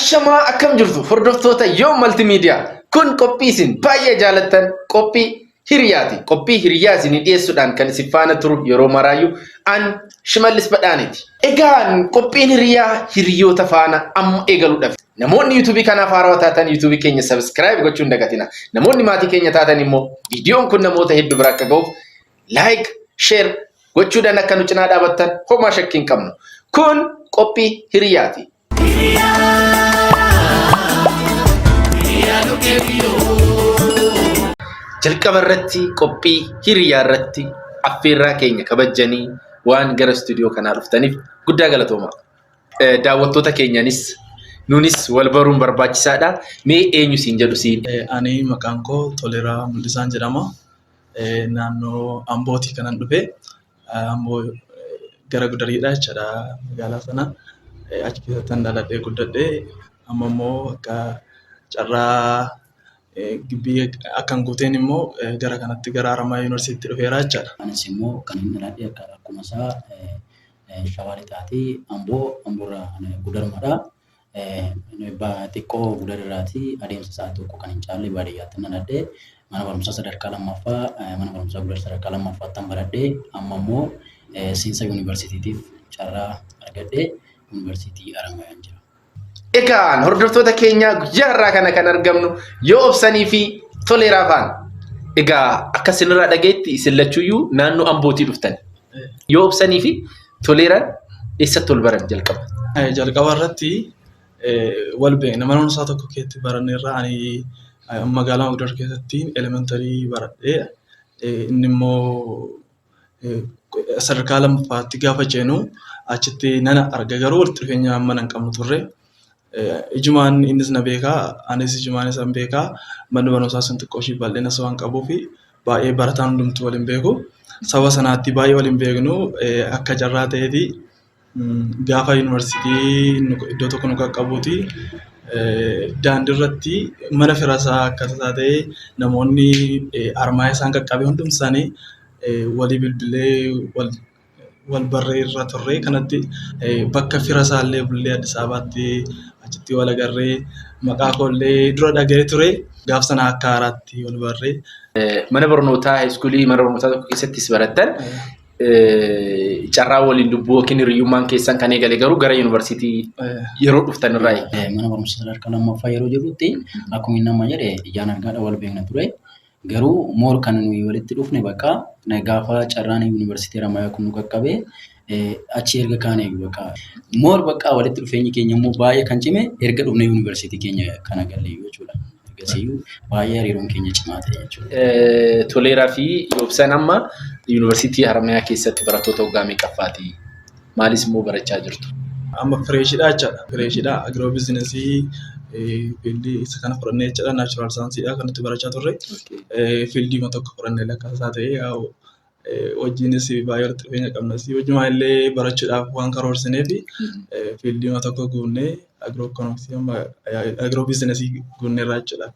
Ashamaa akkam jirtu hordoftoota Yoom Multimedia. Kun qophii isin baay'ee jaalattan qophii hiriyaati. Qophii hiriyaa isin dhiyeessuudhaan kan isin faana turu yeroo maraayyuu an Shimallis Badhaaneti. Egaan qophiin hiriyaa hiriyoota faana amma eegaluudhaaf. Namoonni YouTube kanaaf haarawaa taatan YouTube keenya subscribe gochuun dagatina. Namoonni maatii keenya taatan immoo viidiyoon kun namoota hedduu bira akka ga'uuf like, share gochuudhaan akka nu cinaa dhaabattan homaa shakkii hin qabnu. Kun qophii hiriyaati. Jalqaba irratti qophii hiriyaa irratti affeerraa keenya kabajanii waan gara stuudiyoo kanaa dhuftaniif guddaa galatooma. Daawwattoota keenyanis nunis wal baruun barbaachisaadha. Mee eenyu siin jedhu siin? Ani maqaan koo Toleeraa Mul'isaan jedhama. Naannoo Ambootii kanan dhufe. Amboo gara Gudariidha jechaadha magaalaa sana. Achi keessatti dhaladhee guddadhee amma immoo akka carraa gibbii akkan guuteen immoo gara kanatti gara Haramaa Yuunivarsiitii dhufeera jechaadha. Anis immoo kan inni dhaladhee akkuma isaa Shawaa Lixaatii Amboorraa Gudarumadha. Xiqqoo Gudararraatii adeemsa isaa tokko kan hin caalle baadiyyaatti dhaladhee mana barumsaa sadarkaa lammaffaa mana barumsaa Gudar sadarkaa lammaffaatti baradhee amma immoo seensa Yuunivarsiitiitiif carraa argadhee Yuunivarsiitii Haramayaan jira. Egaan hordoftoota keenya guyyaa irraa kana kan argamnu yoo obsanii fi Toleeraa faana. Egaa akka isinirraa dhageetti isin lachuuyyuu naannoo Ambootii dhuftan. Yoo obsanii fi Toleeraan eessatti wal baran jalqaba? Jalqaba irratti wal beekna mana barumsaa tokko keessatti baranneerra ani magaalaa Gudar keessatti elementarii baradhee inni immoo sadarkaa lammaffaatti gaafa ceenu achitti nana arga garuu walitti dhufeenya amma hin qabnu turre. Ijumaan innis na beekaa anis ijumaan isaan beekaa manni barumsaa sun xiqqoo ishii bal'ina isaa waan qabuuf baay'ee barataan hundumtuu waliin beeku. Saba sanaatti baay'ee waliin beeknu akka carraa ta'eeti gaafa yuunivarsiitii iddoo tokko nu qaqqabuuti daandii irratti mana firasaa akka ta'e namoonni armaa isaan qaqqabee hundumti isaanii walii bilbilee wal barree irra turre kanatti bakka firasaa illee bullee Addis Ababaatti achitti wal agarree maqaa koollee dura dhaga'ee ture gaaf sana akka haaraatti wal barree. Mana barnootaa iskuulii mana barnootaa tokko keessattis barattan carraa waliin dubbuu yookiin hiriyyummaan keessan kan eegale garuu gara yuunivarsiitii yeroo dhuftan irraa. Mana barumsa sadarkaa lammaffaa yeroo jirrutti akkuma inni amma jedhe ijaan argaadha wal beekna ture. Garuu moor kan nuyi walitti dhufne bakka gaafa carraan yuunivarsiitii Haramayyaa kun nu qaqqabee achi erga kaanee bakka moor bakka walitti dhufeenyi keenya immoo baay'ee kan cime erga dhufne yuunivarsiitii keenya kana galle jechuudha. Ergasiyyuu baay'ee hariiroon keenya cimaa ta'e jechuudha. Toleeraa fi Yoobsan amma yuunivarsiitii Haramayyaa keessatti barattoota waggaa meeqaffaati? Maalis immoo barachaa jirtu? Amma fireeshidha jechaadha. Fireeshidha agiroo biizinesii fiildii isa kana fudhannee jechaadha. Naachuraal saayinsiidha kan nuti barachaa turre. Fiildii tokko fudhannee lakkasaa ta'ee hojiinis baay'ee walitti dhufeenya qabnas hojiimaa illee barachuudhaaf waan karoorsineef fiildii tokko guunnee agiroo biizinesii guunneerra jechuudha.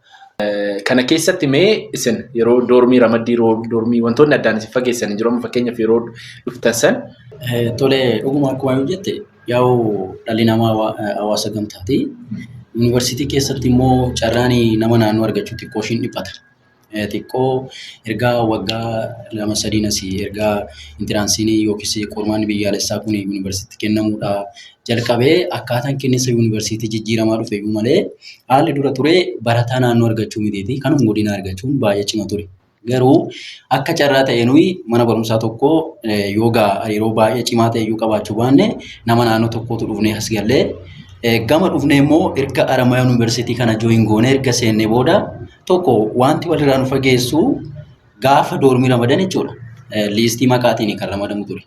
Kana keessatti mee isin yeroo doormii ramaddii doormii wantoonni addaan isin fageessan jiru fakkeenyaaf yeroo dhuftan san? Tole dhuguma akkuma yoo jette yaa'u dhalli namaa hawaasa gamtaati. Yuunivarsiitii keessatti immoo carraan nama naannoo argachuu xiqqoo ishiin dhiphata. Xiqqoo ergaa waggaa 2-3 asii ergaa intiraansiin yookiis qormaanni biyyaalessaa kun yuunivarsiitii kennamuudha jalqabee akkaataan kenniinsa yuunivarsiitii jijjiiramaa dhufe iyyuu malee haalli dura ture barataa naannoo argachuu mitiiti kanuma godina argachuun baay'ee cima ture. Garuu akka carraa ta'e nuyi mana barumsaa tokko yoogaa yeroo baay'ee cimaa ta'e iyyuu qabaachuu baanne nama naannoo tokkootu dhufnee as gallee gama dhufnee immoo erga Haramayyaa Yuunivarsiitii kana jooyin goonee erga seennee booda tokko wanti walirraa nu fageessu gaafa doormii ramadan jechuudha. Liistii maqaatiin kan ramadamu ture.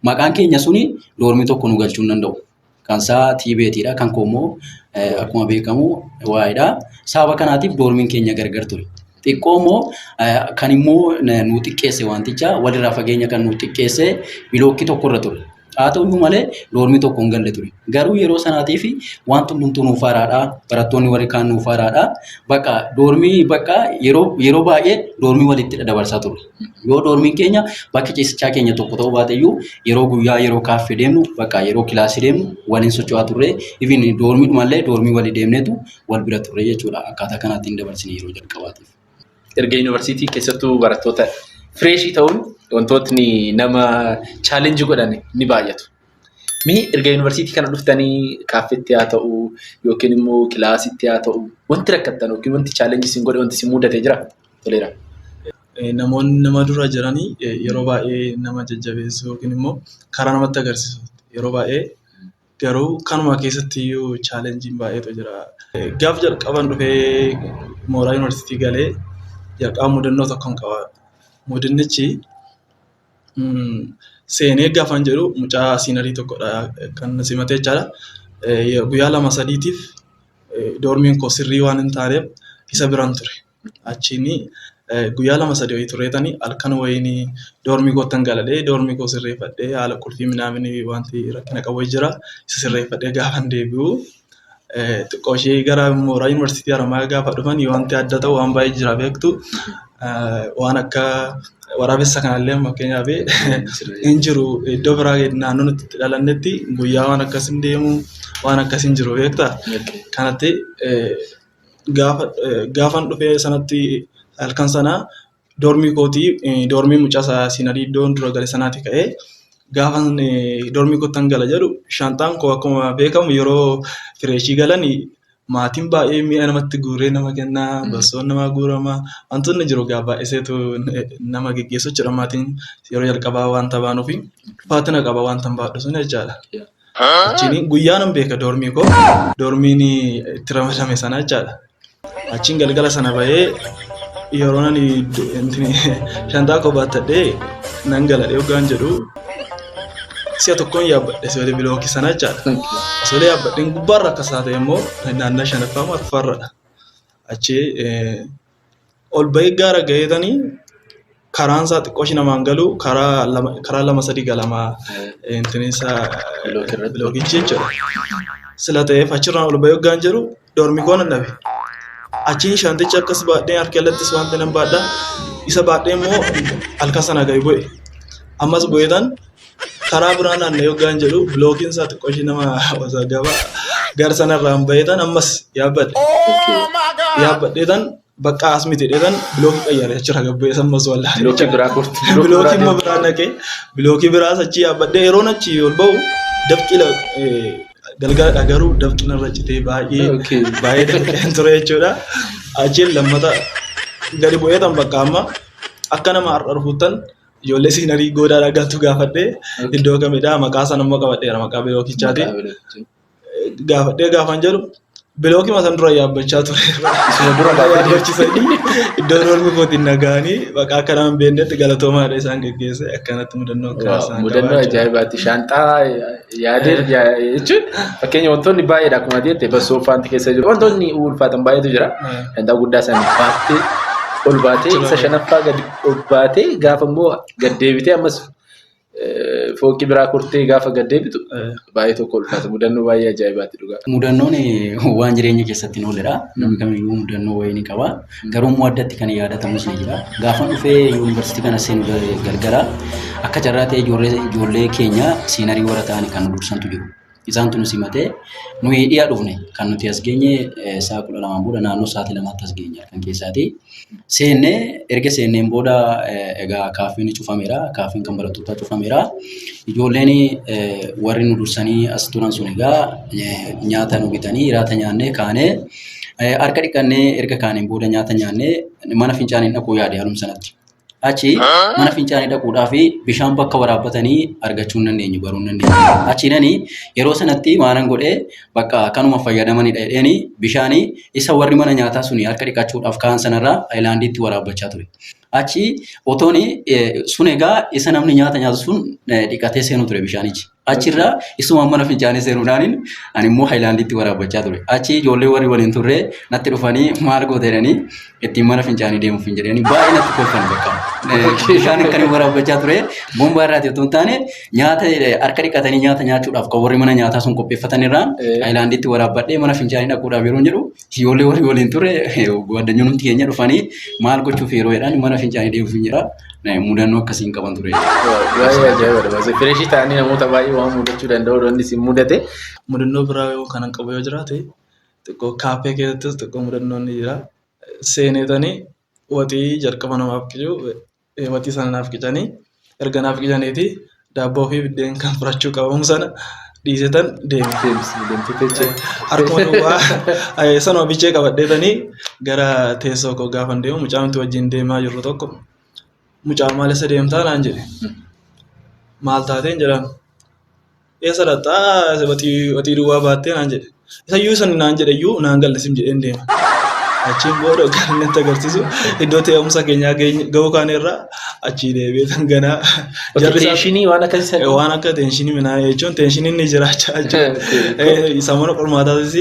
Maqaan keenya suni doormii tokko nu galchuu hin danda'u. Kan isaa tiibeetiidha. Kan koo immoo akkuma beekamu waa'eedha. Sababa kanaatiif doormiin keenya gargar ture. Xiqqoo immoo kan immoo nu xiqqeesse wanticha walirraa fageenya kan nu xiqqeesse bilookkii tokkorra ture. Haa ta'uyyuu malee doormii tokko hin galle ture. Garuu yeroo sanaatii fi wanti hundumtuu nuuf haaraadha. Barattoonni warri kaan nuuf haaraadha. Bakka doormii bakka yeroo baay'ee doormii walitti dabarsaa ture. Yoo doormiin keenya bakki ciisichaa keenya tokko ta'uu baateyyuu yeroo guyyaa yeroo kaaffee deemnu bakka yeroo kilaasii deemnu waliin socho'aa turre. Even doormiidhumallee doormii walii deemneetu wal bira turre jechuudha. Akkaataa kanaatiin dabarsine yeroo jalqabaatiif. Erga yuunivarsiitii keessattuu barattoota fireeshii ta'uun wantootni nama chaalenjii godhan ni baay'atu. Mee erga yuunivarsiitii kana dhuftanii kaaffeetti haa ta'u yookiin immoo kilaasitti haa ta'u wanti rakkattan yookiin wanti chaalenjii isin godhe wanti isin mudate jira? Toleera. Namoonni nama dura jiranii yeroo baay'ee nama jajjabeessu yookiin immoo karaa namatti agarsiisu yeroo baay'ee garuu kanuma keessatti iyyuu chaalenjiin baay'eetu jira. Gaaf jalqaban dhufee mooraa yuunivarsiitii galee jalqaba mudannoo tokkoon qaba. Mudannichi seenee gaafan jedhu mucaa siinarii tokkodha kan simatee jechaadha. Guyyaa 2-3tiif doormiin koo sirrii waan hin taaneef isa biraan ture. Achiin guyyaa 2-3 wayii tureetanii halkan wayiin doormii kootan galadhee doormii koo sirreeffadhee haala qulfii minaaminii wanti rakkina qabu jira. Isa sirreeffadhee gaafan deebi'u xiqqoo ishee gara mooraa yuunivarsiitii Haramaayaa gaafa dhufan wanti adda ta'u waan baay'ee jira beektu. Waan akka waraabessa kanallee fakkeenyaaf hin jiru iddoo biraa naannoo nuti itti dhalannetti guyyaa waan akkas hin deemu waan akkas hin jiru beektaa. Kanatti gaafan dhufee sanatti halkan sana doormii kootii doormii mucaa siinarii iddoon dura gale sanaati ka'ee gaafan doormii kootan gala jedhu shantaan koo akkuma beekamu yeroo fireeshii galan maatiin baay'ee mi'a namatti guuree nama kennaa barsoon nama guurama wantoonni jiru gaa baay'iseetu nama geggeessu jira maatiin yeroo jalqabaa waan tabaanuufi faatina qaba waan tan baadhu sun jechaadha. Achiin guyyaa nan beeka doormii koo doormiin itti ramadame sana jechaadha. Achiin galgala sana bahee yeroo nani shantaa koo baattadhee nan galadhee hoggaan jedhu si'a tokkoon yaabbadhe solee bilookii sana jechaadha. Solee yaabbadheen gubbaarra akkas haa ta'e immoo naannoo shanaffaa affarradha. Achi ol bahee gaara ga'eetanii karaan isaa xiqqoo shi namaan galu karaa 2-3 galamaa bilookichi jechuudha. Sila ta'eef achirraan ol bahee hoggaan jedhu doormii koo nan dhabe. Achiin shantichi akkas baadhee harka alattis wanti nan baadhaa isa baadhee immoo halkan sana ga'e bu'e. Ammas bu'eetan karaa biraan naannoo hoggaan jedhu bilookiin isaa xiqqoo ishee nama gabaa gara sanarraan baheetan ammas yaabbadhe. Yaabbadheetan bakka as miti dheetan bilookii qayyaare achirra gabbu'ee sammas wallaan. Bilookii biraa kurti. Bilookii immoo biraa naqee bilookii biraas achi yaabbadhee yeroon achi ol ba'u dafqila galgala garuu dafqina irra citee baay'ee dafqeen ture jechuudha. Achiin lammata gadi bu'eetan bakka amma akka nama har'a dhufuuttan ijoollee siinarii goodaa dhagaatu gaafadhee iddoo kamidhaa maqaa sana immoo qabadheera maqaa bilookichaati. Gaafadhee gaafan jedhu bilookii masan dura yaabbachaa ture. Isuma dura yaabbachisanii iddoo doormii kootiin nagaanii bakka akka nama hin beeknetti galatoomaadha isaan geggeesse akkanatti mudannoo kaasaan. Mudannoo ajaa'ibaati. Shantaa yaadee jechuun fakkeenya wantoonni baay'eedha akkuma jette basoo faanti keessa jiru wantoonni ulfaatan baay'eetu jira. Shantaa guddaa sana baattee ol baatee isa shanaffaa gadi ol baatee gaafa immoo gad deebitee ammas fooqii biraa kurtee gaafa gad deebitu baay'ee tokko ulfaata. Mudannoo baay'ee ajaa'ibaati dhugaa. Mudannoon waan jireenya keessatti nooledha. Namni kamiyyuu mudannoo wayii ni qaba. Garuu immoo addatti kan yaadatamus ni jira. Gaafa dhufee yuunivarsiitii kana seenu gargara akka carraa ta'e ijoollee keenya siinarii warra ta'anii kan dursantu jiru. Isaan tun simatee nuyi dhiyaa dhufne kan nuti as geenye sa'a 12 booda naannoo sa'aatii 2tti as geenye kan keessaati. Seennee erga seenneen booda egaa kaaffeen cufameera. Kaaffeen kan barattootaa cufameera. Ijoolleen warri nu dursanii as turan sun egaa nyaata nu bitanii hiraata nyaannee kaanee harka dhiqannee erga kaaneen booda nyaata nyaannee mana fincaanii dhaquu yaade haaluma sanatti. Achi mana fincaanii dhaquudhaaf bishaan bakka waraabbatanii argachuu hin dandeenyu baruu hin dandeenyu. Achiinanii yeroo sanatti maalan godhee bakka kanuma fayyadamanidha jedheeni bishaanii isa warri mana nyaataa suni harka dhiqachuudhaaf kaan sanarraa haayilaandiitti waraabbachaa ture. Achi otooni sun egaa isa namni nyaata nyaatu sun dhiqatee seenu ture bishaanichi. Achirraa isuma mana fincaanii seenuudhaan ani immoo haayilaandiitti waraabachaa ture. Achi ijoollee warri waliin turre natti dhufanii maal gooteedhanii ittiin mana fincaanii deemuuf hin jedhanii baay'ee natti kolfan bakka. Bishaan kan waraabachaa ture bombaa irraati otoo hin taane nyaata harka dhiqatanii nyaata nyaachuudhaaf kan warri mana nyaataa sun qopheeffatanirraan haayilaandiitti waraabadhee mana fincaanii dhaquudhaaf yeroo jedhu ijoollee warri waliin turre guwaaddanyoonni keenya dhufanii maal gochuuf yeroo jedhan mana fincaanii deemuuf hin jedhaa. Mudannoo akkasiin qaban ture. Baay'ee ajaa'ibaadha. Baay'ee fireeshii ta'anii namoota baay'ee waan mudachuu danda'u wanti isin mudate. Mudannoo biraa yoo kanan qabu yoo jiraate xiqqoo kaaffee keessattis xiqqoo mudannoon ni jira. Seenetanii watii jalqaba namaaf qicuu watii sana naaf qicanii erga naaf qicaniiti daabboo fi biddeen kan furachuu qabamu sana dhiisetan deemte. Harkuma duwwaa sanuma bichee qabadheetanii gara teessoo koo gaafan deemu mucaan wajjin deemaa jirru tokko. Mucaan maal isa deemtaa naan jedhe. Maal taateen jedhaan. Eessa dhaqxaa watii duwwaa baattee naan jedhe. Isayyuu san naan jedheyyuu naan gallisim jedheen deema. Achiin booda kan inni itti agarsiisu iddoo teessumsa keenyaa gahuu kaanirraa achii deebi'ee kan ganaa. Teenshinii waan akkasii waan akka teenshinii minaa jechuun teenshinii ni jiraachaa jechuudha. Sammuna qormaataatis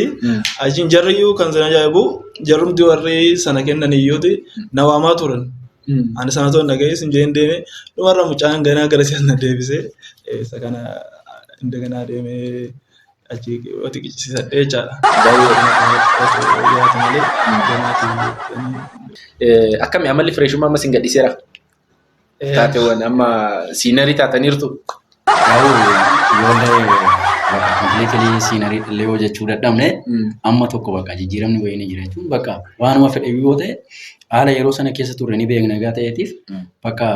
achiin jarriyyuu kan sana ajaa'ibu jarrumti warri sana kennan iyyuuti na waamaa turan. Ani sana toon dhaga'ee simjeen deeme dhumarra mucaan ganaa gara sana deebisee isa kana ganaa deemee achi wati qicisiisadhee jechaadha. Akkami amalli fireeshummaa amma sin gadhiiseera? Taateewwan amma siinarii taataniirtu? Ijoollee siinarii illee yoo jechuu dadhabne amma tokko bakka jijjiiramni wayii ni jira jechuun bakka waanuma fedhe yoo ta'e haala yeroo sana keessa turre ni beekna egaa ta'eetiif bakka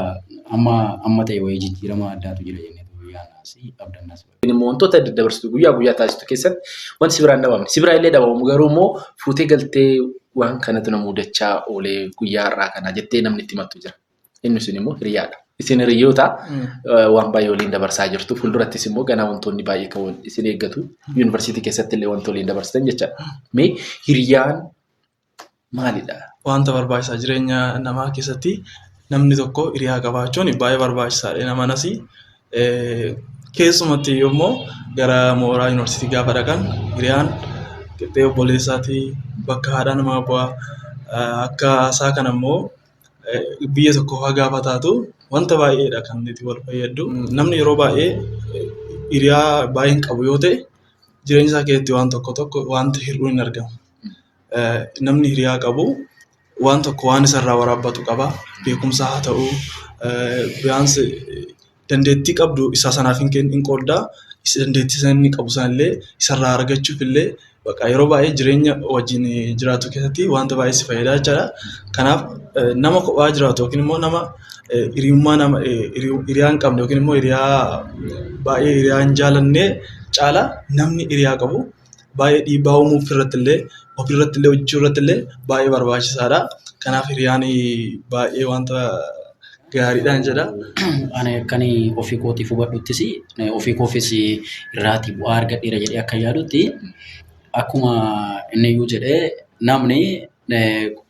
amma ta'e wayii jijjiirama addaatu jira jennee yaadnaas abdannaas. Immoo wantoota daddabarsitu guyyaa guyyaa taasistu keessatti wanti si biraan dhabamu. Si biraa illee dhabamu garuu immoo fuutee galtee waan kanatu na mudachaa oolee guyyaa irraa kana jettee namni itti himattu jira. Inni sun immoo hiriyaadha. Isin hiriyoota waan baay'ee waliin dabarsaa jirtu. Fuuldurattis immoo ganaa wantoonni baay'ee kan isin eeggatu. Yuunivarsiitii keessatti illee wantoota waliin dabarsitan jechaadha. Mee hiriyaan maalidha? Wanta barbaachisaa jireenya namaa keessatti namni tokko hiriyaa qabaachuun baay'ee barbaachisaadha. Namanas keessumatti yommuu gara mooraa yuunivarsiitii gaafa dhaqan hiriyaan qixxee obboleessaatii bakka haadha namaa bu'aa akka isaa kan ammoo biyya tokko gaafa taatu wanta baay'eedha kan itti wal fayyadu. Namni yeroo baay'ee hiriyaa baay'een qabu yoo ta'e jireenya isaa keessatti waan tokko wanta hir'uu hin argamu. Namni hiriyaa qabu waan tokko waan isarraa waraabbatu qaba. Beekumsa haa ta'u biyaansi dandeettii qabdu isaa sanaaf hin qooddaa. Dandeettii sanni qabu sanallee isarraa argachuuf illee bakka yeroo baay'ee jireenya wajjin jiraatu keessatti wanta baay'ee si fayyadaa jechaadha. Kanaaf nama kophaa jiraatu yookiin immoo nama hiriyaa hin qabne yookiin immoo baay'ee hiriyaa hin jaalannee caala namni hiriyaa qabu baay'ee dhiibbaa uumuuf ofirratti illee hojjechuu irratti illee baay'ee barbaachisaadha. Kanaaf hiriyaan baay'ee wanta gaariidhaan jedha. Ani akkan ofii kootiif hubadhuttis ofii koofis irraatii bu'aa argadheera jedhee akka yaadutti akkuma inni iyyuu jedhee namni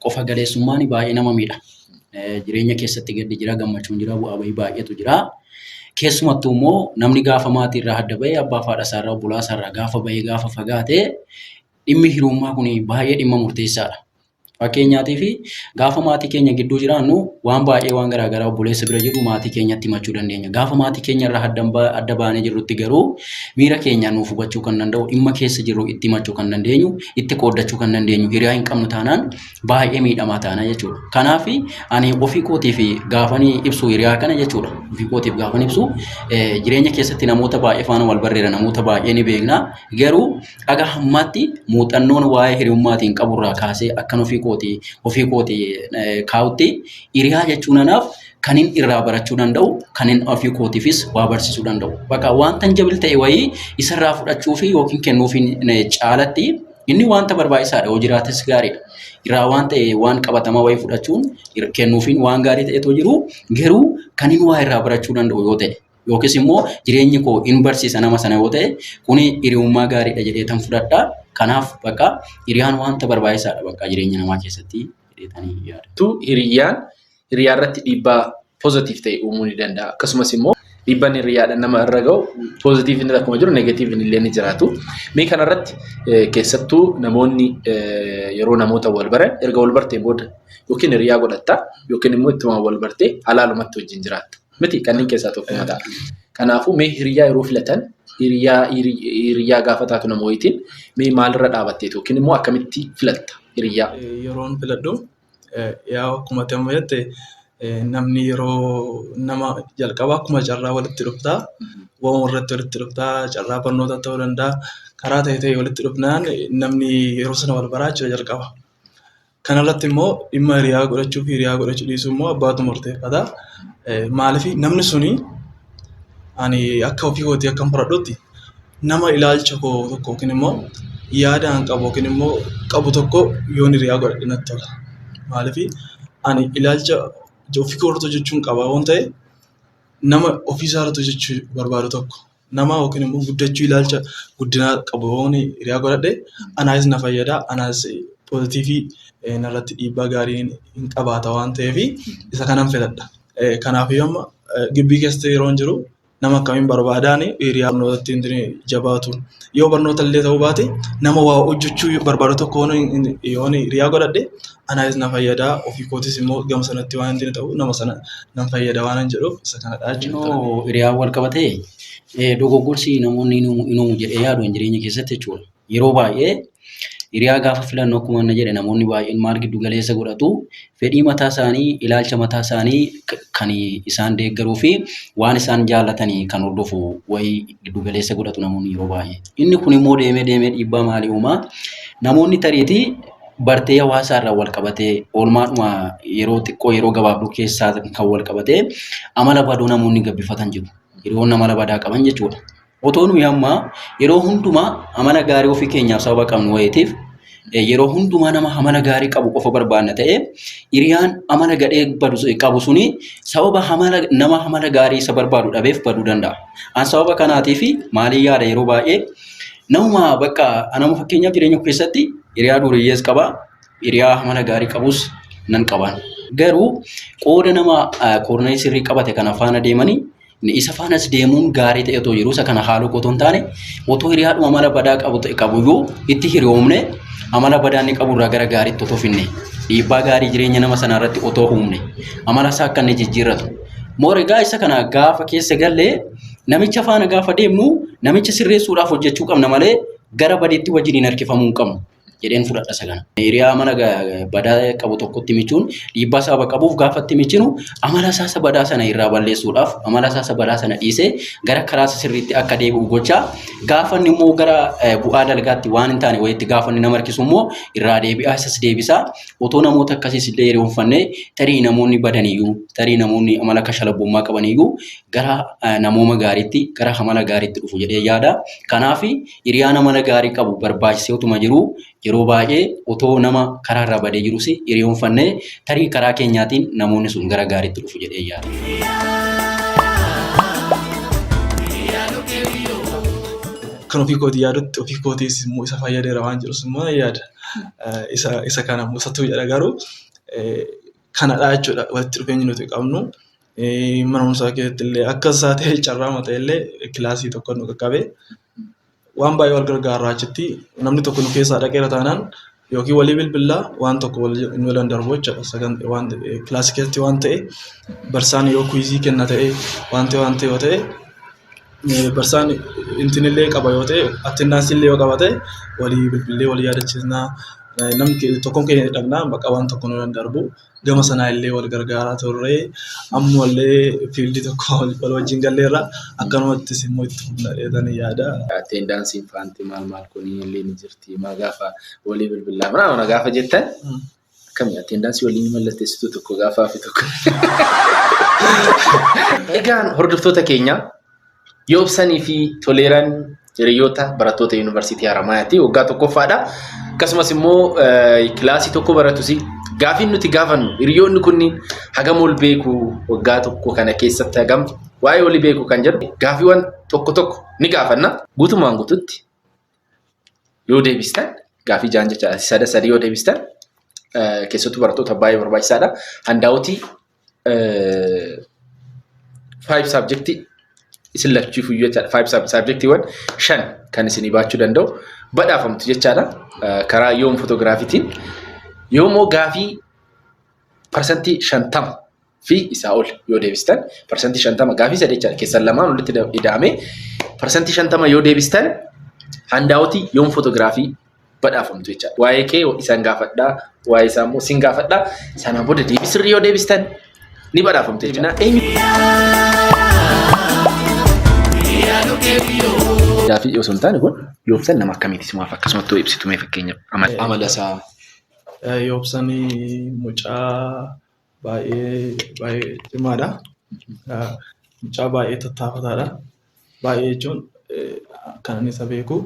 qofa galeessummaan baay'ee nama miidha. Jireenya keessatti gaddi jira, gammachuun jira, bu'aa bahii baay'eetu jira. Keessumattuu immoo namni gaafa maatii irraa adda bahee abbaa fi haadha isaarraa obbolaa isaarraa gaafa bahee gaafa fagaatee dhimmi hiriyummaa kun baay'ee dhimma murteessaadha. Fakkeenyaatiif gaafa maatii keenya gidduu jiraannu waan baay'ee waan garaagaraa obboleessa bira jiru maatii keenyatti himachuu dandeenya. Gaafa maatii keenya irraa adda baanee jirrutti garuu miira keenya nuuf hubachuu kan danda'u, dhimma keessa jirru itti himachuu kan dandeenyu, itti qooddachuu kan dandeenyu, hiriyaa hin qabnu taanaan baay'ee miidhamaa taana jechuudha. Kanaaf ani ofii kootiif gaafanii ibsu hiriyaa kana jechuudha. Ofii kootiif gaafanii ibsu jireenya keessatti namoota baay'ee faana wal barreera, namoota baay'ee ni beekna. Garuu dhagaa hammaatti muuxannoon waa'ee hiriyummaatiin qaburraa kaasee akkan ofii kooti kaa'utti hiriyaa jechuun anaaf kan inni irraa barachuu danda'u, kan inni ofii kootiifis waa barsiisuu danda'u. Bakka wanta jabil ta'e wayii isarraa fudhachuu fi yookiin kennuuf caalatti inni wanta barbaachisaadha. Yoo jiraates gaariidha. Irraa waan ta'e waan qabatamaa wayii fudhachuun kennuufiin waan gaarii ta'etu jiru. Garuu kan inni waa irraa barachuu danda'u yoo ta'e yookiis immoo jireenyi koo hin barsiisa nama sana yoo ta'e kuni hiriyummaa gaariidha jedhee tan fudhadha. Kanaaf bakka hiriyaan wanta barbaachisaadha bakka jireenya namaa keessatti jedhanii yaadu. Hiriyaa irratti dhiibbaa pozitiif ta'e uumuu ni danda'a. Akkasumas immoo dhiibbaan hiriyaadhaan nama irra ga'u poozitiiviin akkuma jiru neegatiiviin illee ni jiraatu. Mee kanarratti keessattuu namoonni yeroo namoota wal baran erga wal barteen booda yookiin hiriyaa godhatta yookiin immoo ittuma wal bartee halaalumatti wajjin jiraatta. Miti kanneen keessaa tokko mataa. Kanaafuu mee hiriyaa yeroo filatan hiriyaa gaafa taatu nama wayitiin mee maalirra dhaabatteetu yookiin immoo akkamitti filatta hiriyaa? Yeroon filadhu yaa akkuma amma jette namni yeroo nama jalqaba akkuma carraa walitti dhuftaa waan irratti walitti dhuftaa carraa barnoota ta'uu danda'a karaa ta'e walitti dhufnaan namni yeroo sana wal baraa jira jalqaba. Kanarratti immoo dhimma hiriyaa godhachuu dhiisuu immoo abbaatu murteeffata. Maaliif namni suni ani akka ofii kootii akkam fudhadhutti nama ilaalcha koo tokko yookiin immoo yaadaan qabu yookiin immoo qabu tokko yoon hiriyaa godhadhe natti tola. Maaliif ani ilaalcha ofii koo jechuun qaba waan ta'e nama ofii isaarratti jechuu barbaadu tokko nama yookiin immoo guddachuu ilaalcha guddinaa qabu waan hiriyaa godhadhe anaas na fayyada anaas poozitiivii narratti dhiibbaa gaarii hin qabaata waan ta'eef isa kanan filadha. Kanaaf amma gibbii keessatti yeroo jiru nama akkamiin barbaadaan hiriyaa barnootatti jabaatu yoo barnoota illee ta'uu baate nama waa hojjechuu barbaadu tokko yoon hiriyaa godhadhe anaas na fayyada ofii kootis immoo gama sanatti waan hin ta'u nama sana nan fayyada waan jedhuuf isa kanadha jechuudha. Hiriyaa wal qabatee dogoggorsi namoonni inuu jedhee yaadu jireenya keessatti jechuudha. Yeroo baay'ee hiriyaa gaafa filannoo akkuma inni jedhe namoonni baay'een maal giddu galeessa godhatu fedhii mataa isaanii ilaalcha mataa isaanii kan isaan deeggaruu fi waan isaan jaallatanii kan hordofu wayii giddu galeessa godhatu namoonni yeroo baay'ee. Inni kun immoo deemee dhiibbaa maalii uumaa namoonni tariitii bartee hawaasaa irraa wal qabatee oolmaadhuma yeroo xiqqoo yeroo gabaabduu keessaa kan wal qabatee amala badoo namoonni gabbifatan jiru. Yeroo amala badaa qaban jechuudha. Otoo nuyi amma yeroo hundumaa amala gaarii ofii keenyaaf sababa qabnu wayiitiif yeroo hundumaa nama amala gaarii qabu qofa barbaadna ta'e hiriyaan amala gadhee qabu suni sababa nama amala gaarii isa barbaadu dhabeef baduu danda'a. An sababa kanaatiif maalii yaada yeroo baay'ee nama bakka anama fakkeenyaaf jireenya keessatti hiriyaa duriyyees qaba hiriyaa amala gaarii qabus nan qaban. Garuu qooda nama koornee sirrii qabate kana faana deemanii isa faanas deemuun gaarii ta'e otoo jiru isa kana haaluu qotoon taane otoo hiriyaadhuma amala badaa qabuyyuu itti hiriyoomne amala badaa inni qaburraa gara gaariitti otoo finne dhiibbaa gaarii jireenya nama sanaa irratti otoo uumne amala isaa akka inni jijjiirratu. Mooregaa isa kana gaafa keessa gallee namicha faana gaafa deemnu namicha sirreessuudhaaf hojjechuu qabna malee gara badiitti wajjin hin harkifamuu hin qabnu jedheen fudhadha isa kana. Hiriyaa amala badaa qabu tokkotti michuun dhiibbaa isaa qabuuf gaafatti michinu amala isaa badaa sana irraa balleessuudhaaf amala isaa badaa sana dhiisee gara karaa sirriitti akka deebi'u gochaa gaafa inni immoo gara bu'aa dalagaatti waan hin taane wayitti gaafa inni nama harkisu immoo irraa deebi'aa isas deebisaa otoo namoota akkasiis illee hiriyoonfannee tarii namoonni badaniyyuu tarii namoonni amala akka shalabbummaa qabaniyyuu gara namooma gaariitti gara amala gaariitti dhufu jedhee yaada. Kanaaf hiriyaan amala gaarii qabu barbaachisee utuma jiru yeroo baay'ee otoo nama karaa irraa badee jirus hiriyoonfannee tarii karaa keenyaatiin namoonni sun gara gaariitti dhufu jedhee yaada. Kan ofii kootii yaadutti ofii kootiis immoo isa fayyadeera waan jirus immoo yaada. Isa kana musattuu jedha garuu kanadha jechuudha walitti dhufeenyi nuti qabnu. Mana barumsaa keessatti illee akka isaa ta'e carraa mataa illee kilaasii tokko nu qaqqabee waan baay'ee wal gargaarraa achitti namni tokko nu keessaa dhaqeera taanaan yookiin walii bilbilaa waan tokko waliin darbu jechuudha. Waan kilaasii keessatti waan ta'e barsaan yoo kuizii kenna ta'e waan ta'e yoo ta'e barsaan intinillee qaba yoo ta'e attendaansii yoo qaba ta'e walii bilbilee walii yaadachiisnaa namni tokkoon keenya dhaqnaa bakka waan tokko nu darbu gama sanaa illee wal gargaaraa turre ammoo illee fiildii tokko wal wajjin galleerra akkanumattis immoo itti fudhatanii yaada. Attendaansiin faanti maal kunii illee ni jirti maa gaafa walii bilbilaa mana gaafa jettan akkamii attendaansii waliin mallatteessitu tokko gaafaa fi tokko. Egaan hordoftoota keenya yoo ibsanii fi toleeran hiriyoota barattoota yuunivarsiitii Haramaayyaatti waggaa tokkoffaadha. Akkasumas immoo kilaasii tokko baratusi gaafiin nuti gaafannu hiriyoonni kunniin hagam ol beeku waggaa tokko kana keessatti hagam waa'ee olii beeku kan jedhu gaafiiwwan tokko ni gaafanna. Guutumaan guututti yoo deebistan gaafii jaanjacha sadii yoo deebistan keessattuu barattoota baay'ee barbaachisaadha. Handaawutii 5 subjectii isin lachuuf jechaadha 5 subjectiiwwan 5 kan isin baachuu danda'u badhaafamtu jechaadha karaa yoom footograafiitiin yoomoo gaafii percentii 50 fi isaa ol yoo deebistan percentii 50 gaafii sadii jechaadha keessan lamaan walitti ida'ame percentii 50 yoo deebistan handaawutii yoom fotograafii badhaafamtu jechaadha. Waa'ee kee isaan gaafadhaa, waa'ee isaa immoo isin gaafadhaa. Sanaan booda deebisirri yoo deebistan ni badhaafamtu jechuudha. Gaafii yoo sun taane kun yoobsan nama akkamiiti simaaf akkasumatti ibsitu mee fakkeenyaaf amala isaa. Yoobsanii mucaa baay'ee cimaadha. Mucaa baay'ee tattaafataadha. Baay'ee jechuun kan isa beeku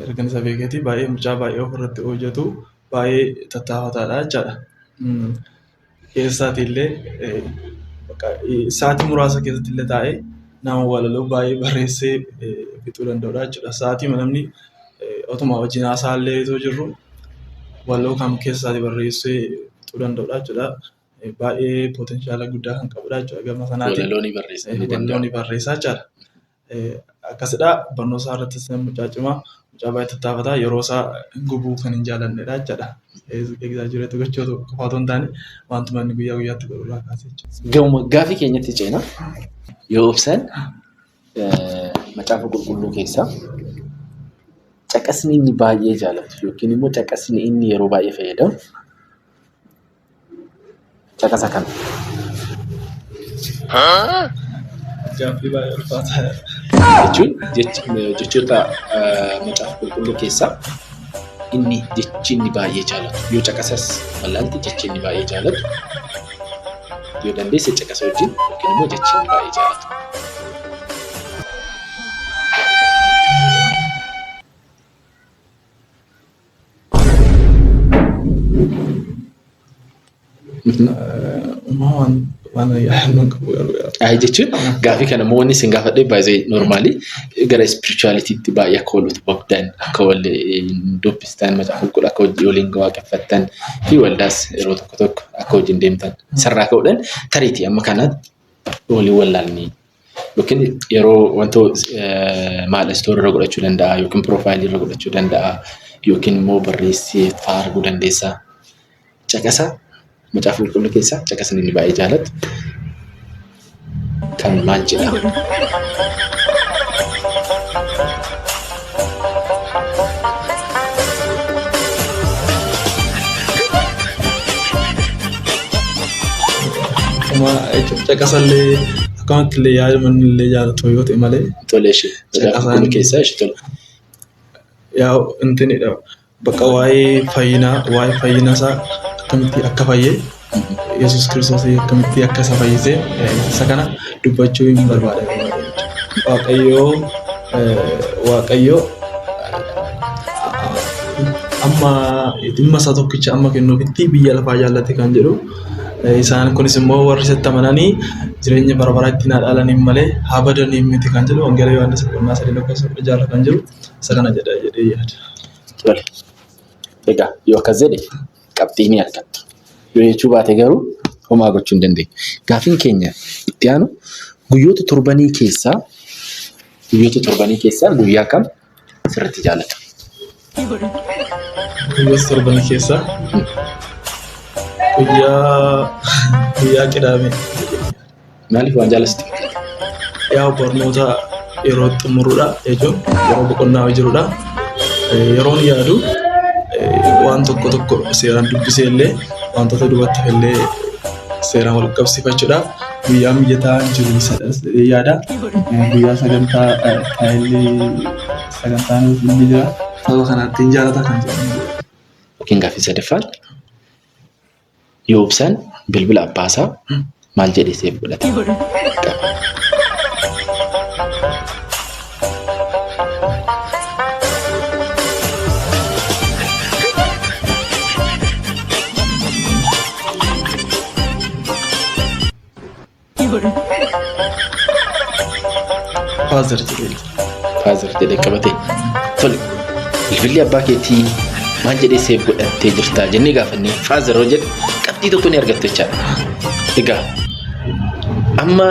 ergan isa beekeeti baay'ee mucaa baay'ee ofirratti hojjetu baay'ee tattaafataadha jechaadha. Keessaati illee sa'aatii muraasa keessatti illee taa'ee nama walaloo baay'ee barreessee fixuu danda'udha jechuudha. Sa'aatii namni otuma wajjin haasaallee itoo jirru walaloo kam keessaati barreessee fixuu danda'udha jechuudha. Baay'ee potenshaala guddaa kan qabudha jechuudha. Gama sanaatiin walaloon barreessaa jechaadha. Akkasidha barnoota irratti mucaa cimaa mucaa baay'ee tattaafataa yeroo isaa gubuu kan hin jaallannedha jechaadha. Egzaajireetu gochoota qofaatu hin taane wantuma inni guyyaa guyyaatti godhurraa kaasee jechuudha. Gaafii keenyatti ceena yoo ibsan macaafa qulqulluu keessaa caqasni inni baay'ee jaallatu yookiin immoo caqasni inni yeroo baay'ee fayyadamu caqasa kana. Gaafii baay'ee ulfaataa. Jechoota macaafa qulqulluu keessaa inni jechi inni baay'ee jaallatu yoo caqasas malaalti jechi inni baay'ee jaallatu yoo dandeesse caqasa wajjin yookiin immoo jechi inni baay'ee jaallatu. Jechuun gaafii kana immoo wanni isin gaafadhe baay'ee normaalii gara spiritualitiitti baay'ee akka walitti bobdaan akka wal dubbistan macaafa qulqulluu akka waliin waaqeffattan fi waldaas yeroo tokko akka wajjin deemtan sarraa ka'uudhaan tariitii amma kanaatti waliin wallaalanii yookiin yeroo wantoota maal istoori irra godhachuu danda'a yookiin piroofaayilii irra godhachuu danda'a yookiin immoo barreessee arguu dandeessa. Caqasa macaafa qulqulluu keessaa caqasni inni baay'ee jaallatu kan maal jedhama? Caqasallee akkamatti illee yaadaman illee jaallatu yoo ta'e malee. Tolee ishee macaafa qulqulluu keessaa ishee tola. Yaa intinidha bakka waa'ee fayyina isaa akkamitti akka fayyee Yesuus Kiristoos akkamitti akka isa fayyisee isa kana dubbachuu hin barbaada. Waaqayyoo amma dhimma isaa tokkicha amma kennuufitti biyya lafaa jaallate kan jedhu isaan kunis immoo warri isatti amananii jireenya bara baraa ittiin dhaalanii malee haa badanii miti kan jedhu wangeela Yohaannis 3:16 kan jedhu isa kana jedhee yaada. Egaa yoo akkas jedhe qabxii ni argattu. Yoo jechuu baate garuu homaa gochuu hin dandeenyu. Gaafiin keenya itti aanu guyyoota torbanii keessaa guyyaa kam sirriitti jaallatu? Guyyoota torbanii keessaa guyyaa Qidaamee. Maaliif waan jaallattu? Yaa barnoota yeroo xumuruudha jechuun yeroo boqonnaa jirudha. Yeroon yaadu waan tokko seeraan dubbisee illee wantoota dubbatti illee seeraan wal qabsiifachuudhaaf guyyaa mijataa jiru yaada. Guyyaa sagantaan inni jira. Sababa kanaatiin jaallata kan jedhamu. Yookiin gaaffii sadaffaan yoo ibsan bilbila abbaasaa maal jedhee seef godhata? Faazar jedhee qabatee tole bilbilli abbaa keetii maal jedhee seef godhattee jirtaa jennee gaafannee faazar jedhe qabxii tokko ni argattu jechaadha. Egaa amma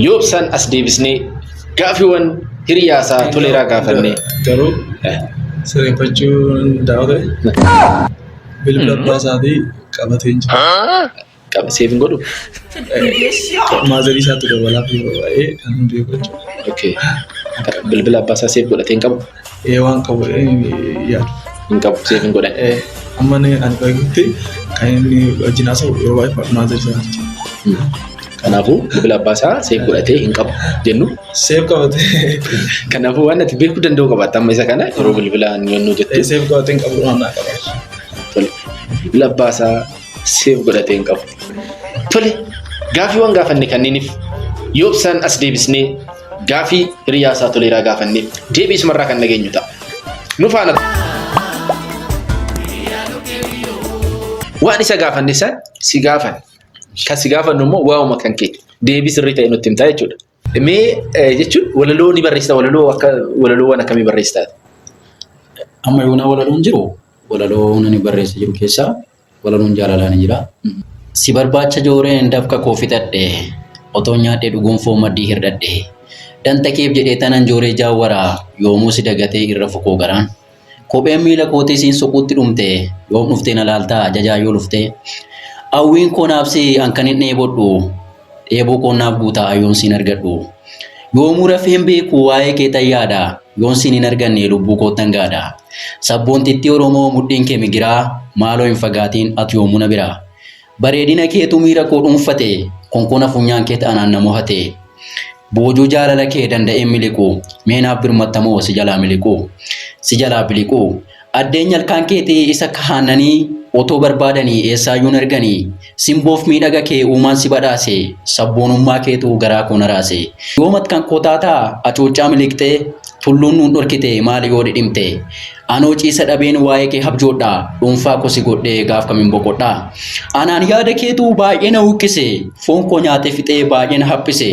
Yoobsaan as deebisnee gaafiiwwan hiriyaasaa toleeraa gaafannee garuu sirreeffachuu daawwate bilbila baasaatii qabatee jira. Seef hin godhu. Maazarii isaatti dabalaaf yeroo baay'ee kan hundi gochuu. Okay. Bilbila abbaasaa seef godhatee hin qabu. Waan qabu yaadu. Hin qabu seef hin godhan. Amma ani baay'eetti kan inni wajjin haasa'u yeroo baay'ee maazarii isaatti. Kanaafuu bilbila abbaasaa seef godhatee hin qabu jennu. Seef qabatee. Kanaafuu waan ati beekuu danda'u qabaata amma isa kana yeroo bilbilaan yennuu jettu. Seef qabatee hin qabu waan naa qabaatu. Tole. Bilbila abbaasaa seef godhatee hin qabu. Tole. Gaafiiwwan gaafanne kanneeniif yoobsaan as deebisnee gaafii hiriyaasaa toleeraa gaafannee deebii isumarraa kan nageenyu ta'a. Nu faana. Waan isa gaafanne san si gaafan. Kan si gaafannu immoo waa'uma kan kee deebii sirrii ta'e nutti himtaa jechuudha. Mee jechuun walaloo ni barreessita walaloowwan akkamii barreessitaati? Amma yoona walaloon jiru walaloo ni barreessa jiru keessaa walaloon jaalalaa ni jira. Si barbaacha jooreen dafqa koo fixadhe otoo nyaadhee dhuguun foon maddii hirdhadhe danta keef jedhee tanan jooree jaawwaraa yoomuu si dagatee irra fukoo garaan kopheen miila kootii siin suquutti dhumte yoom dhuftee na laaltaa ajajaa yoo dhufte hawwiin koo naabsi ankan hin dheebuu koo naaf guutaa yoon siin argadhu yoomuu rafeen beeku waa'ee kee tayyaadha yoon siin hin arganne lubbuu koo tangaadha sabboontitti Oromoo mudhiin kee migiraa maaloo hin fagaatiin ati yoomuu na biraa bareedina keetu miira koo dhuunfate konkona funyaan kee ta'an na mohate boojuu jaalala kee danda'ee miliqu meenaaf birmattamoo si jalaa miliqu si jalaa biliqu addeenya halkaan keetii isa kahananii otoo barbaadanii eessaayyuun arganii simboof miidhaga kee uumaan si badhaase sabboonummaa keetu garaa koo naraase yoomat kan kotaataa acoocaa miliqxee tulluun nuun dhorkite maali yoo dhidhimte anoo ciisa dhabeen waa'ee kee habjoodha dhuunfaa koo si godhee gaaf kamiin boqodha anaan yaada keetu baay'ee na huqqise foon koo nyaatee fixee baay'ee na haphise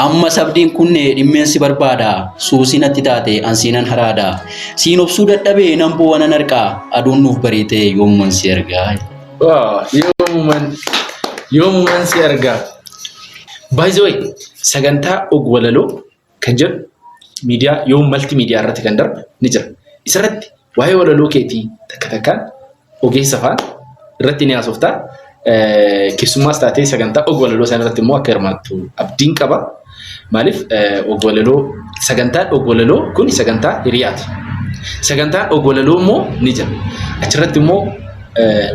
amma sabdiin kunne dhimmeen si barbaada suusii natti taate ansiinan haraada siin obsuu dadhabee nan bu'aa nan arqa aduun nuuf bariite yoomuman si argaa. Yoomuman si argaa. By the way, sagantaa ogwalaloo kan jedhu miidiyaa yoom malti miidiyaa irratti kan darbu ni jira. Isarratti waa'ee walaloo keetii takka takkaan ogeessa fa'aan irratti ni haasoftaa. Keessummaas taatee sagantaa ogwalaloo sana irratti immoo akka hirmaattu abdiin qaba. Maaliif sagantaan ogwalaloo kun sagantaa hiriyaati. Sagantaan ogwalaloo immoo ni jira. Achirratti immoo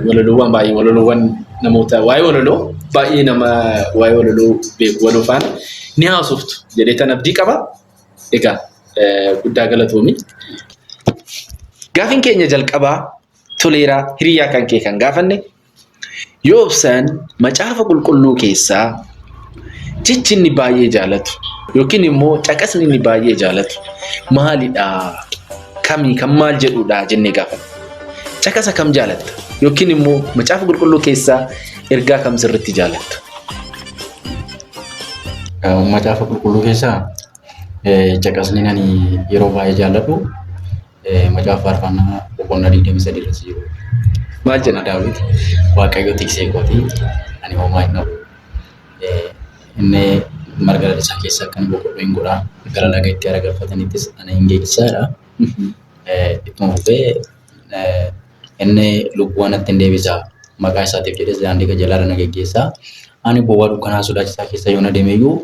walaloowwan baay'ee walaloowwan namoota waa'ee walaloo baay'ee nama waa'ee walaloo beeku waloo faana ni haasoftu jedhee tan abdii qaba. Egaa guddaa galatoomi. Gaafiin keenya jalqabaa toleeraa hiriyaa kan kee kan gaafanne yoobsaan macaafa qulqulluu keessaa jechi inni baay'ee jaalatu yookiin immoo caqasni inni baay'ee jaalatu maalidha? Kamii kan maal jedhudha jennee gaafanne. Caqasa kam jaalatta? Yookiin immoo macaafa qulqulluu keessaa ergaa kam sirriitti jaalatta? Macaafa qulqulluu keessaa caqasni ani yeroo baay'ee jaalladhu macaafa faarfannaa boqonnaa 23 irratti jiru. Maal jedha? Daawit Waaqayyo tiksee kooti ani homaa hin qabu. Inni marga isaa keessaa kan boqonnoo hin godhaa gara laga itti aragalfatanittis ana hin geessisaadha. Ittuma fufee inni lubbuwwan natti hin deebisaa maqaa isaatiif jedhee daandii jalaarra na geggeessaa. Ani bowwaa dukkanaa sodaachisaa keessa yoo na deemeyyuu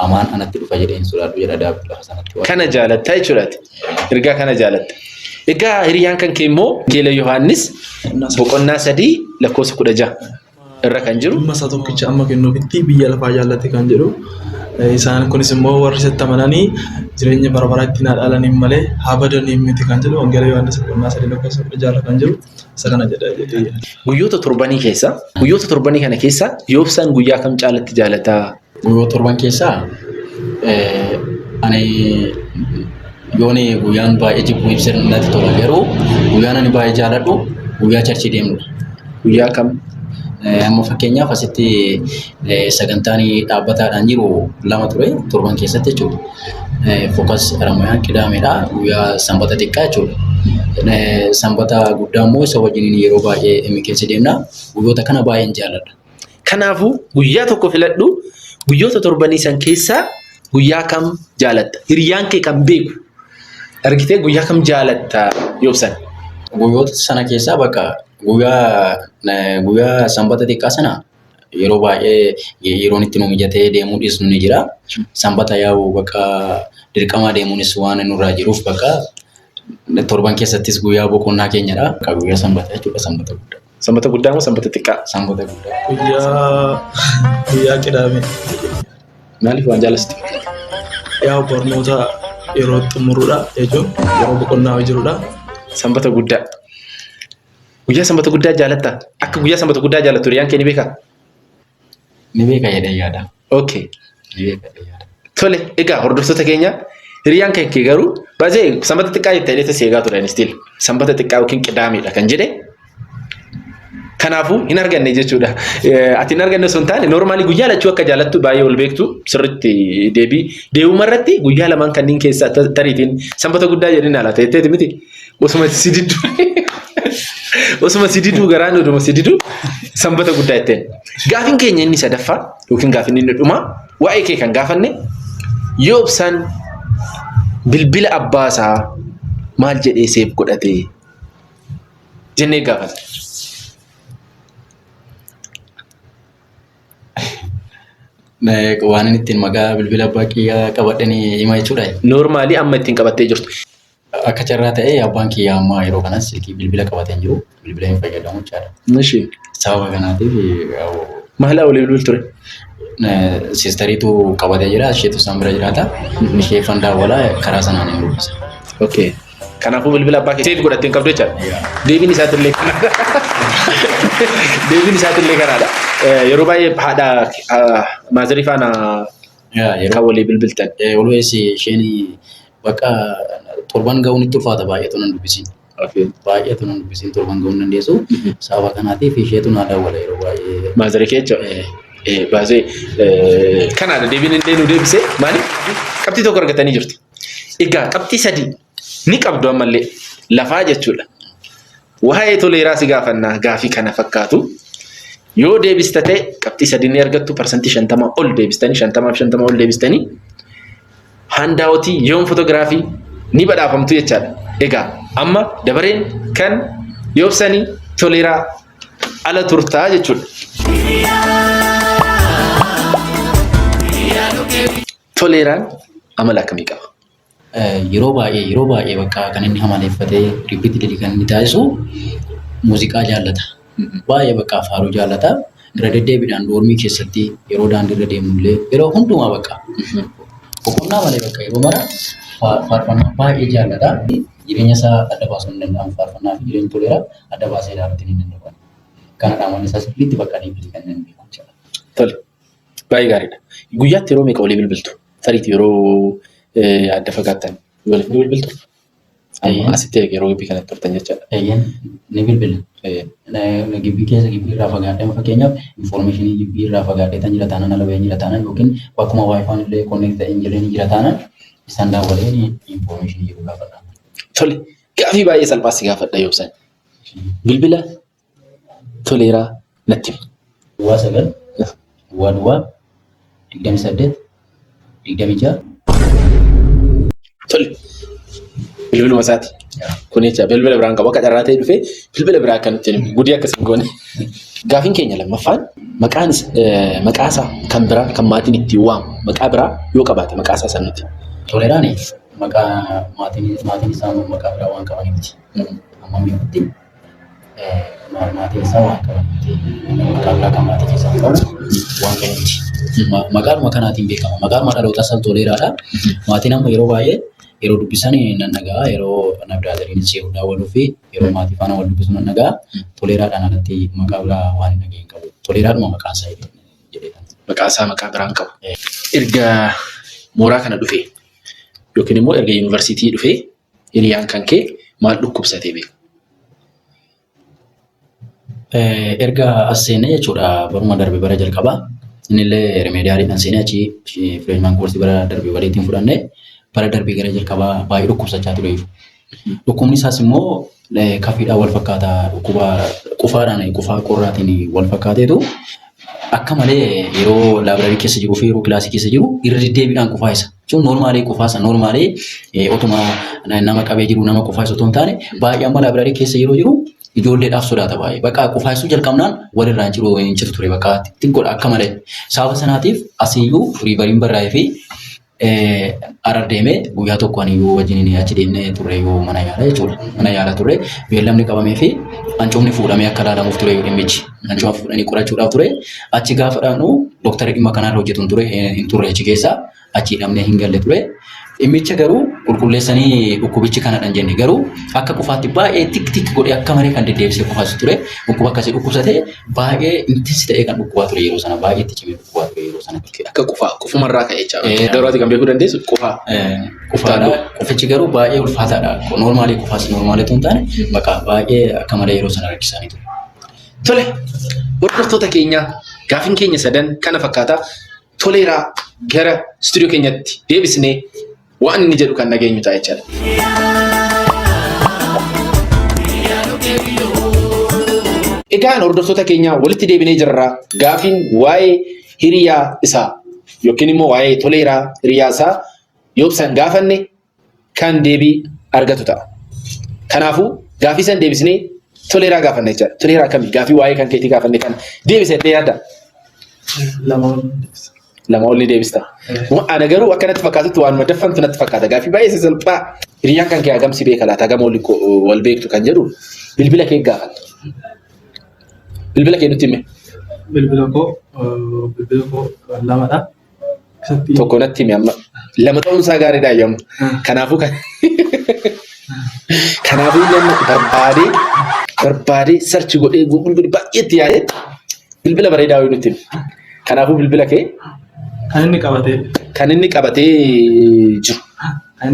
amaan anatti dhufa jedheen sodaadhu jedha Daawit lafa sanatti. Kana jaalatta jechuudhaati. Ergaa kana jaalatta. Egaa hiriyaan kan kee immoo Geela Yohaannis boqonnaa 3:16 irra kan jiru. Amma isaa tokkicha amma kennuufitti biyya lafaa jaallate kan jedhu. Isaan kunis immoo warri sitti amananii jireenya bara baraa ittiin haadhaalanii malee haa badanii miti kan jedhu. Geela Yohaannis boqonnaa 3:16 kan jiru. Isa kana jedha. Guyyoota torbanii kana keessa yoobsaan guyyaa kam caalatti jaalataa? Guyyoota torban keessaa ani yooni guyyaan baay'ee jibbu ibsir natti tola garuu guyyaan ani baay'ee jaaladhu guyyaa charchii deemnudha. Guyyaa kam? Amma fakkeenyaaf asitti sagantaan dhaabbataadhaan jiru 2 ture torban keessatti jechuudha. Fokas Ramayaan Qidaameedha guyyaa sanbata xiqqaa jechuudha. Sanbata guddaa immoo isa wajjin yeroo baay'ee keessa deemna. Guyyoota kana baay'een jaaladha. Kanaafuu guyyaa tokko filadhu guyyoota torbanii san keessaa guyyaa kam jaalatta? Hiriyaan kee kan beeku argitee guyyaa kam jaalatta yoobsan? Guyyoota sana keessaa bakka guyyaa sanbata xiqqaa sana yeroo baay'ee yeroon itti nu mijatee deemuu dhiisnu ni jira. Sanbata yaa'u bakka dirqamaa deemuunis waan nurraa jiruuf bakka torban keessattis guyyaa boqonnaa keenyadha. Guyyaa sanbata jechuudha sanbata guddaa. Sanbata guddaa moo sanbata xiqqaa? Sanbata guddaa. Guyyaa qidaamee. Maaliif waan jaalatti? Yaa barnoota yeroo xumuruudha jechuun yeroo boqonnaa jirudha. Sanbata guddaa. Guyyaa sanbata guddaa jaalatta? Akka guyyaa sanbata guddaa jaalattu hiriyaan kee ni beekaa? Ni beeka jedhee yaada. Okay. Ni beeka jedhee yaada. Tole, egaa hordoftoota keenya hiriyaan kee garuu baay'ee sanbata xiqqaa jettee illee si eegaa turan still sanbata xiqqaa yookiin qidaameedha kan jedhe. Kanaafuu hin arganne jechuudha. Ati hin arganne osoo hin taane noormaali guyyaa lachuu akka jaalattu baay'ee ol beektu sirriitti deebi'uma irratti guyyaa lamaan kanneen keessaa tariitiin sanbata guddaa jedhin haala ta'etti miti osuma sididuu garaan oduma sididuu sanbata guddaa jetteen. Gaafin keenya inni sadaffaa yookiin gaafin inni dhumaa waa'ee kee kan gaafanne yoobsan bilbila abbaasaa maal jedhee seef godhate jennee gaafata. Waan inni ittiin maqaa bilbila abbaa kiyyaa qabadhanii hima jechuudha. Noormaali amma ittiin qabattee jirtu. Akka carraa ta'ee abbaan kiyyaa ammaa yeroo kanas silkii bilbila qabatee hin jiru. Bilbila hin fayyadamu jechaadha. Ishee. Sababa kanaatiif maal olii bilbil ture? Sistariitu qabatee jira. Isheetu isaan bira jiraata. Ishee fandaa walaa karaa sanaan hin dubbisa. Okay. Kanaafuu bilbila abbaa kee seef godhattee hin qabdu jechaadha. Deebiin isaatillee kanaadha. Deebiin isaatillee kanaadha. Yeroo baay'ee haadha maazarii faana kan walii bilbiltan. Always isheen bakka torban ga'uun itti ulfaata baay'eetu nan dubbisiin. Baay'eetu nan dubbisiin torban ga'uun dandeessu. Sababa kanaatiif isheetu naa daawwala yeroo baay'ee. Maazarii kee jechuudha. Baay'ee kanaadha deebiin illee nu deebisee maaliif qabxii tokko argatanii jirtu. Egaa qabxii sadii ni qabdu ammallee lafaa jechuudha. Waa'ee toleeraa si gaafannaa gaafii kana fakkaatu. Yoo deebistate qabxii sadii ni argattu parsantii 50 ol deebistanii 50 ol deebistanii handaawwatii yoon fotoogiraafii ni badhaafamtu jechaadha. Egaa amma dabareen kan yoobsanii toleeraa ala turtaa jechuudha. Toleeraan amala akkamii qaba? Yeroo baay'ee bakka kan inni amaleeffatee riippiitilii kan inni taasisu muuziqaa jaallata. Baay'ee bakka faaruu jaallata. Irra deddeebiidhaan doormii keessatti yeroo daandiirra deemullee yeroo hundumaa bakka boqonnaa malee bakka yeroo mara faarfannaa baay'ee jaallata. Jireenya isaa adda baasuu hin danda'amu faarfannaa fi jireenya toleeraa adda baasee ilaaluutiin hin danda'amu. Kanadhaan waan isaa sirriitti bakka deebiitii kan inni beeku jechuudha. Tole baay'ee gaariidha. Guyyaatti yeroo meeqa walii bilbiltu? Tariitii yeroo adda fagaattan waliif ni bilbiltu? Asitti yeroo gibbii kanatti turtan jechaadha. Ni bilbila. Gibbii keessa gibbii irraa fagaadhee fakkeenyaaf infoormeeshinii gibbii irraa fagaadhee tan jira taanaan ala bahee jira taanaan yookiin bakkuma waayifaan illee konneekti ta'ee hin jireen jira taanaan isaan daawwalee infoormeeshinii jiru gaafadha. Tole gaafii baay'ee salphaa si gaafadha yoobsan. Bilbila toleeraa natti himi. 9 28 Tole bilbiluma isaati. Kun jecha bilbila biraan qabu akka carraa ta'e dhufee bilbila biraa akka nutti himi gudii akkasiin goone. Gaafiin keenya lammaffaan maqaa isaa kan biraa kan maatiin itti waamu maqaa biraa yoo qabaate maqaa isaa san nuti. Toleeraan maqaa maatiin isaa maqaa biraa waan qabanii miti. Amma miidhutti maatiin isaa waan qabanii maqaa biraa kan maatii keessaa qabu waan qabaniiti. Maqaadhuma kanaatiin beekama. Maqaan dhaloota isaa Toleeraadha. Maatiin amma yeroo baay'ee yeroo dubbisan nan nagaa yeroo nabdaadariin si daawwaluu fi yeroo maatii faana wal dubbisu nan nagaa Toleeraadhaan alatti maqaa biraa waan hin dhageenye qabu. Toleeraadhuma maqaan isaa jedhee. Maqaa isaa maqaa biraan qabu. Erga mooraa kana dhufee yookiin immoo erga yuunivarsiitii dhufee hiriyaan kan kee maal dhukkubsatee beeku? Erga as seenee jechuudha baruma darbe bara jalqabaa. Innillee rimeediyaaliidhaan seenee achi fireeshmaan koorsii bara darbee waliitiin fudhannee bara darbee gara jalqabaa baay'ee dhukkubsachaa ture. Dhukkubni isaas immoo kafiidhaan wal fakkaataa dhukkuba qufaadhaan qufaa qorraatiin wal fakkaateetu akka akka malee yeroo laabraarii keessa jiru fi yeroo kilaasii keessa jiru irra deddeebiidhaan qufaa isa. Jechuun noormaalee qufaasa noormaalee otuma nama qabee jiru nama qufaasa otoo hin taane baay'ee amma laabraarii keessa yeroo jiru ijoolleedhaaf sodaata baay'ee. Bakka qufaasuu jalqabnaan walirraa hin jiru ture bakka xiqqoodha akka malee. Sababa sanaatiif asiyyuu riivariin barraa'ee fi arar deemee guyyaa tokko aniyyuu wajjin achi deemnee turre yoo mana yaalaa jechuudha. Mana yaalaa turre beellamni qabamee fi hancoomni fuudhamee akka ilaalamuuf ture yoo dhimmichi. Hancooma fuudhanii qorachuudhaaf ture. Achi gaafa dhaanu doktara dhimma kanarra hojjetu hin turre achi keessaa achi hidhamnee hin galle ture. Dhimmicha garuu qulqulleessanii dhukkubichi kanadhaan jenne garuu akka qufaatti baay'ee tik godhee akka malee kan deddeebisee qufaasu ture. Dhukkuba akkasii dhukkubsatee baay'ee intinsi ta'ee kan dhukkubaa ture yeroo sana baay'ee itti cimee dhukkubaa ture yeroo sana. Akka qufumarraa ka'ee jira. Garuu ati kan beekuu dandeessu qufaa. Qufaadha. Qufichi garuu baay'ee ulfaataadha. Noormaalii qufaas noormaalii tun taane maqaa baay'ee akka malee yeroo sana rakkisanii ture. Tole hordoftoota keenya gaaffiin keenya sadan kana fakkaata. Toleeraa gara istuudiyoo keenyatti deebisnee waan inni jedhu kan nageenyu ta'a jechaadha. Egaan hordoftoota keenya walitti deebinee jirra. Gaaffiin waa'ee hiriyaa isaa yookiin immoo waa'ee Toleeraa hiriyaa isaa yoo ibsan gaafanne kan deebii argatu ta'a. Kanaafuu gaaffii san deebisnee Toleeraa gaafanne jechaadha. Toleeraa akkamii gaaffii waa'ee kan keetii gaafanne kan deebisee yaadda? Lama olni deebista. Ana garuu akkanatti fakkaatutti waan madaffantu natti fakkaata. Gaaffii baay'ee salphaa. Hiriyaan kan kee hagamsi beeka laata hagam wal beektu kan jedhu bilbila kee gaafatta. Bilbila kee nutti hime. Bilbila koo lamadha. Tokko natti hime amma. Lama ta'uunsaa gaariidha yommuu. Kanaafuu namni barbaadee sarchi godhee Google baay'eetti yaadee bilbila bareedaa wayii nutti hime. Kanaafuu bilbila kee kan inni qabatee jiru.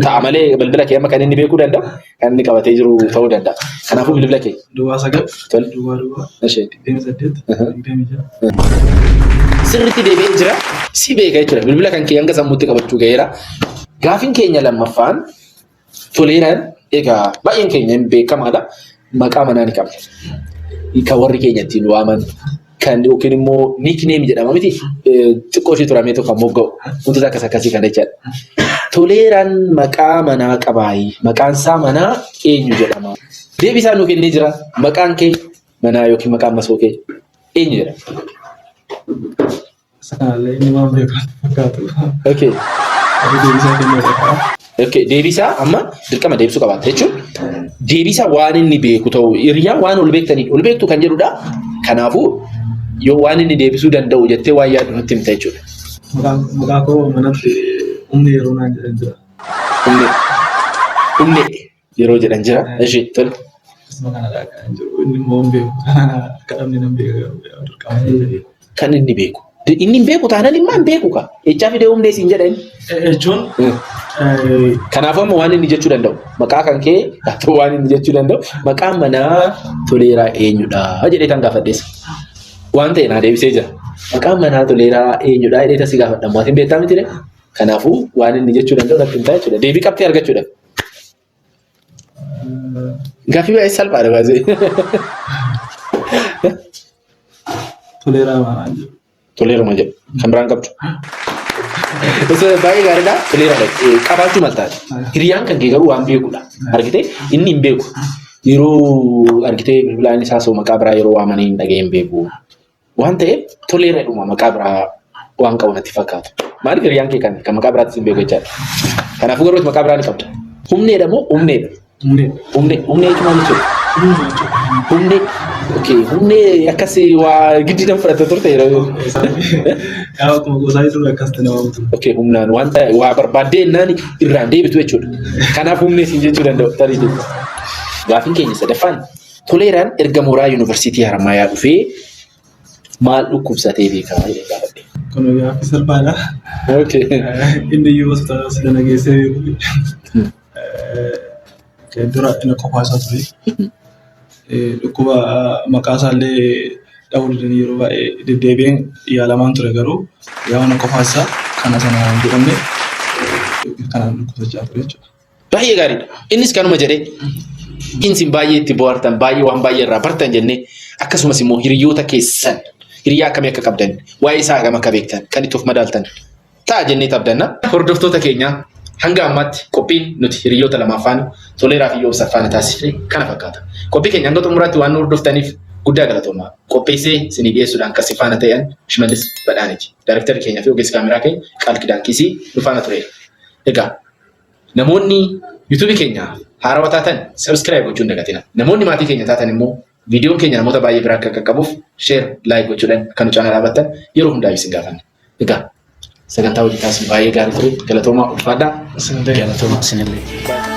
Ta'a malee bilbila kee amma kan inni beekuu danda'u kan inni qabatee jiru ta'uu danda'a. Kanaafuu bilbila kee. Duwwaa 9 duwwaa 28 sirriitti deebi'ee jira. Si beeka jechuudha. Bilbila kan kee hanga sammuutti qabachuu ga'eera. Gaaffiin keenya lammaffaan Toleeraan egaa baay'een keenya hin beekamaadha. Maqaa manaa ni qabna. Kan warri keenya ittiin waaman. Kan yookiin immoo nickname jedhama miti xiqqoo ishee turamee tokko mogga'u wantoota akkas akkasii kan jechaadha. Toleeraan maqaa manaa qabaayi. Maqaan isaa manaa eenyu jedhama? Deebii isaa nuu kennee jira. Maqaan kee manaa yookiin maqaan masoo kee eenyu jedhama? Sanaallee inni waan beekan fakkaatu. Okay. Deebii isaa amma dirqama deebisuu qabaata jechuun deebii isaa waan inni beeku ta'u hiriyaan waan ol beektu kan jedhudha. Kanaafuu yoo waan inni deebisuu danda'u jettee waan yaadu nutti himta jechuudha. Maqaa koo manatti humni yeroo naan jedhan jira. Humni yeroo jedhan jira. Ishee tole. Asuma kanadha kan jiru inni immoo hin beeku. Kadhamni nan beeka kan inni beeku. Inni hin beeku taanaan immoo hin beeku ka. Echaa fidee humnee siin jedhan. Jechuun kanaafuu amma waan inni jechuu danda'u maqaa kan kee waan inni jechuu danda'u maqaan manaa Toleeraa eenyudha jedhee kan gaafadheessa. Waan ta'e naa deebisee jira. Maqaan manaa Toleeraa eenyudha jedhee tasii gaafadha. Maatiin beektaa miti dha. Kanaafuu waan inni jechuu danda'u natti himtaa jechuudha. Deebii qabxee argachuudha. Gaaffii baay'ee salphaadha baasee. Toleeraa maal jedhu? Toleeruma jedhu. Kan biraan qabdu. Baay'ee gaariidha. Toleeraadha. Qabaachuu maltaati. Hiriyaan kan kee garuu waan beekudha. Argitee inni hin beeku. Yeroo argitee bilbilaan isaa soo maqaa biraa yeroo waamanii hin dhaga'ee hin beeku. Waan ta'eef Toleeraadhuma maqaa biraa waan qabu natti fakkaatu. Maaliif hiriyaan kee kan maqaa biraattis hin beeku jechaadha. Kanaafuu garuu maqaa biraa ni qabda. Humneedha moo humneedha? Humnee jechuun maal jechuudha? Humnee akkasii waa giddiidhaan fudhatte turte yeroo. Akkuma gosaa jechuudha akkasitti nama mutu. Humnaan wanta waa barbaaddee innaan irraan deebitu jechuudha. Kanaaf humnee siin jechuu danda'u tarii jechuudha. Gaaffiin keenya sadaffaan Toleeraan erga mooraa yuunivarsiitii Haramaayaa dhufee maal dhukkubsatee beekaa jedhee gaafadhe. Kun gaaffii salphaadha. Inni iyyuu hospitaala sida nageessee beeku. Dura inni qofaa isaa ture. Dhukkuba maqaa isaallee dhahuu dandeenye yeroo baay'ee deddeebi'een yaalamaan ture garuu yaa'una qofaa isaa kana sana hin jedhamne kanaan dhukkubsachaa ture jechuudha. Baay'ee gaariidha. Innis kanuma jedhee insin baay'ee itti bohaartan baay'ee waan baay'ee irraa bartan jennee akkasumas immoo hiriyoota keessan hiriyaa akkamii akka qabdan waa'ee isaa hagam akka beektan kan itti of madaaltan ta'a jennee tabdanna. Hordoftoota keenya hanga ammaatti qophiin nuti hiriyoota lamaffaan Toleeraa fi Yoobsaa faana taasifne kana fakkaata. Qophii keenya hanga xumuraatti waan nu hordoftaniif guddaa galatoomaa. Qopheessee isinii dhiyeessuudhaan kan faana ta'an Shimallis Badhaaneti. Daayirektarri keenyaa fi ogeessi kaameraa keenya Qaalkidaan Kiisii nu faana tureera. Egaa namoonni YouTube keenya haarawaa taatan subscribe gochuun dagatina. Namoonni maatii keenya taatan immoo viidiyoon keenya namoota baay'ee biraa akka qaqqabuuf share like gochuudhaan kan nu caalaa dhaabattan yeroo hundaa isin gaafanna. Egaa sagantaa hojii taasisu baay'ee gaarii ture galatoomaa ulfaadhaa. Isinillee Galatoomaa isinillee.